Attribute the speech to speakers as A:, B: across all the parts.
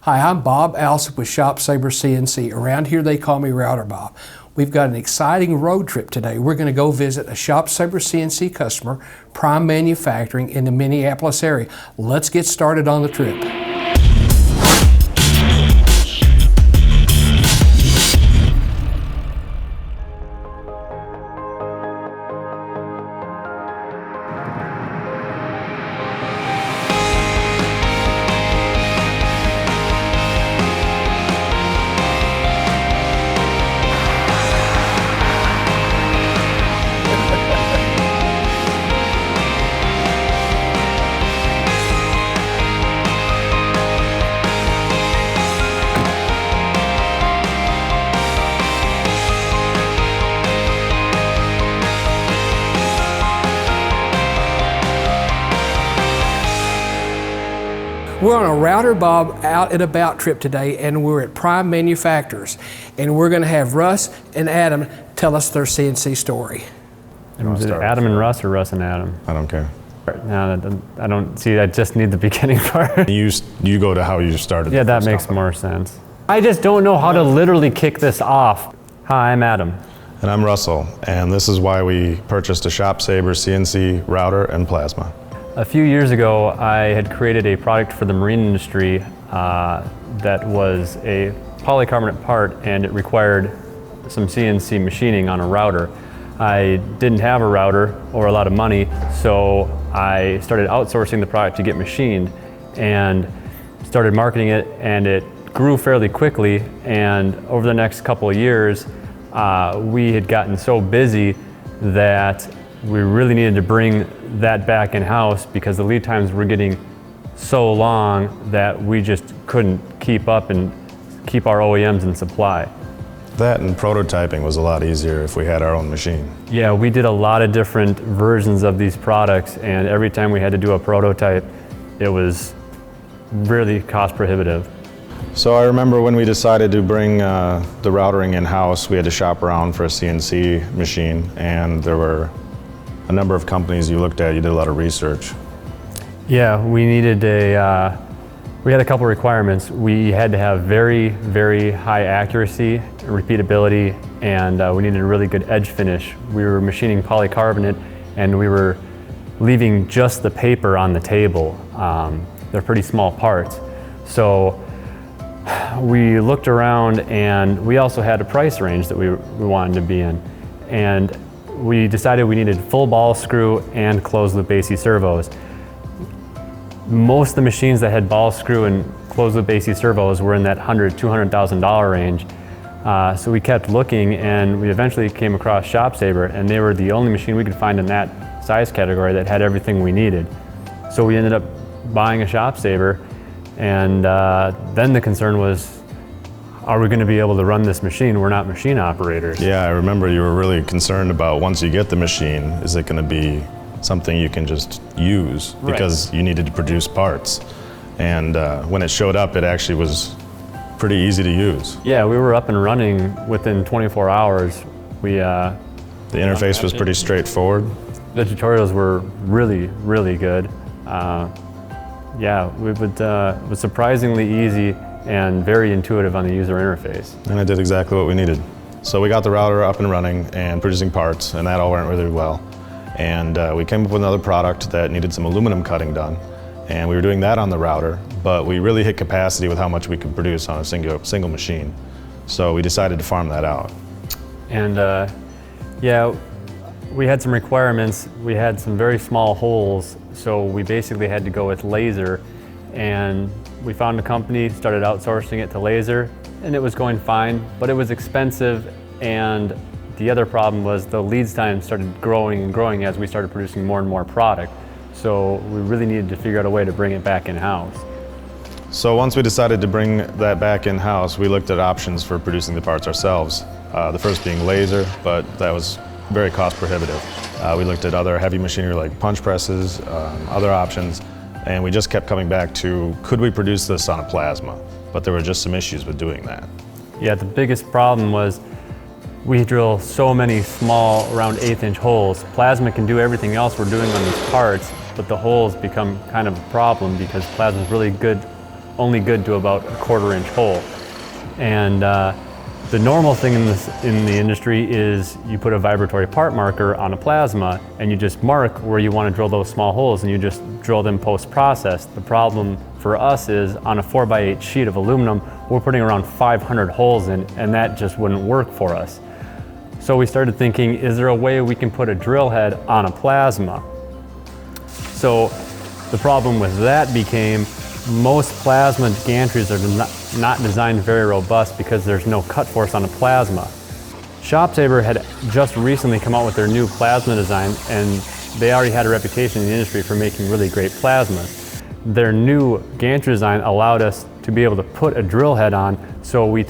A: Hi, I'm Bob Alsop with ShopSabre CNC. Around here they call me Router Bob. We've got an exciting road trip today. We're going to go visit a ShopSabre CNC customer, Prime Manufacturing, in the Minneapolis area. Let's get started on the trip. We're on a Router Bob out and about trip today, and we're at Prime Manufacturers, and we're going to have Russ and Adam tell us their CNC story.
B: Is it Adam and Russ or Russ and Adam?
C: I don't care.
B: No, I don't see. I just need the beginning part.
C: You go to how you started.
B: Yeah, that makes more sense. I just don't know how to literally kick this off. Hi, I'm Adam.
C: And I'm Russell, and this is why we purchased a ShopSabre CNC router and plasma.
B: A few years ago, I had created a product for the marine industry that was a polycarbonate part, and it required some CNC machining on a router. I didn't have a router or a lot of money, so I started outsourcing the product to get machined and started marketing it, and it grew fairly quickly. And over the next couple of years, we had gotten so busy that we really needed to bring that back in-house because the lead times were getting so long that we just couldn't keep up and keep our OEMs in supply.
C: That and prototyping was a lot easier if we had our own machine.
B: Yeah, we did a lot of different versions of these products, and every time we had to do a prototype, it was really cost prohibitive.
C: So I remember when we decided to bring the routering in-house, we had to shop around for a CNC machine, and there were a number of companies you looked at. You did a lot of research.
B: Yeah, we needed we had a couple requirements. We had to have very, very high accuracy, repeatability, and we needed a really good edge finish. We were machining polycarbonate, and we were leaving just the paper on the table. They're pretty small parts. So we looked around, and we also had a price range that we wanted to be in. And we decided we needed full ball screw and closed loop AC servos. Most of the machines that had ball screw and closed loop AC servos were in that $100,000 to $200,000 range. So we kept looking, and we eventually came across ShopSabre, and they were the only machine we could find in that size category that had everything we needed. So we ended up buying a ShopSabre, and then the concern was, are we going to be able to run this machine? We're not machine operators.
C: Yeah, I remember you were really concerned about, once you get the machine, is it going to be something you can just use?
B: Right.
C: Because you needed to produce parts. And when it showed up, it actually was pretty easy to use.
B: Yeah, we were up and running within 24 hours. The
C: interface was pretty straightforward.
B: The tutorials were really, really good. Yeah, it was surprisingly easy and very intuitive on the user interface.
C: And it did exactly what we needed. So we got the router up and running and producing parts, and that all went really well. And we came up with another product that needed some aluminum cutting done, and we were doing that on the router, but we really hit capacity with how much we could produce on a single machine. So we decided to farm that out.
B: And yeah, we had some requirements. We had some very small holes, so we basically had to go with laser. And we found a company, started outsourcing it to laser, and it was going fine, but it was expensive, and the other problem was the lead time started growing and growing as we started producing more and more product. So we really needed to figure out a way to bring it back in-house.
C: So once we decided to bring that back in-house, we looked at options for producing the parts ourselves. The first being laser, but that was very cost prohibitive. We looked at other heavy machinery like punch presses, other options, and we just kept coming back to, could we produce this on a plasma? But there were just some issues with doing that.
B: Yeah, the biggest problem was we drill so many small, around 1/8" holes. Plasma can do everything else we're doing on these parts, but the holes become kind of a problem because plasma is really good only good to about a 1/4 inch hole. And the normal thing in the industry is you put a vibratory part marker on a plasma and you just mark where you want to drill those small holes and you just drill them post-process. The problem for us is on a 4x8 sheet of aluminum, we're putting around 500 holes in, and that just wouldn't work for us. So we started thinking, is there a way we can put a drill head on a plasma? So the problem with that became most plasma gantries are not designed very robust because there's no cut force on a plasma. ShopSabre had just recently come out with their new plasma design, and they already had a reputation in the industry for making really great plasmas. Their new gantry design allowed us to be able to put a drill head on, so we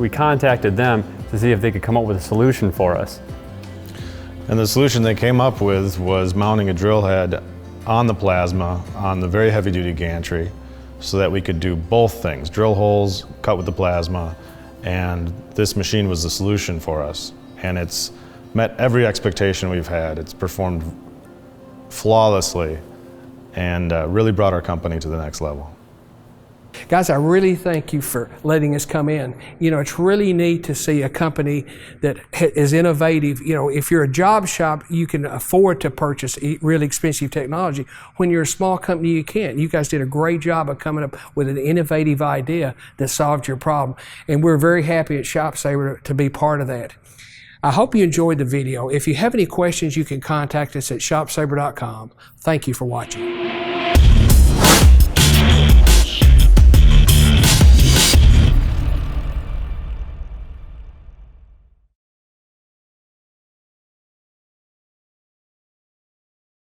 B: contacted them to see if they could come up with a solution for us.
C: And the solution they came up with was mounting a drill head on the plasma on the very heavy duty gantry so that we could do both things, drill holes, cut with the plasma, and this machine was the solution for us. And it's met every expectation we've had. It's performed flawlessly and really brought our company to the next level.
A: Guys, I really thank you for letting us come in. You know, it's really neat to see a company that is innovative. You know, if you're a job shop, you can afford to purchase really expensive technology. When you're a small company, you can't. You guys did a great job of coming up with an innovative idea that solved your problem. And we're very happy at ShopSabre to be part of that. I hope you enjoyed the video. If you have any questions, you can contact us at shopsabre.com. Thank you for watching.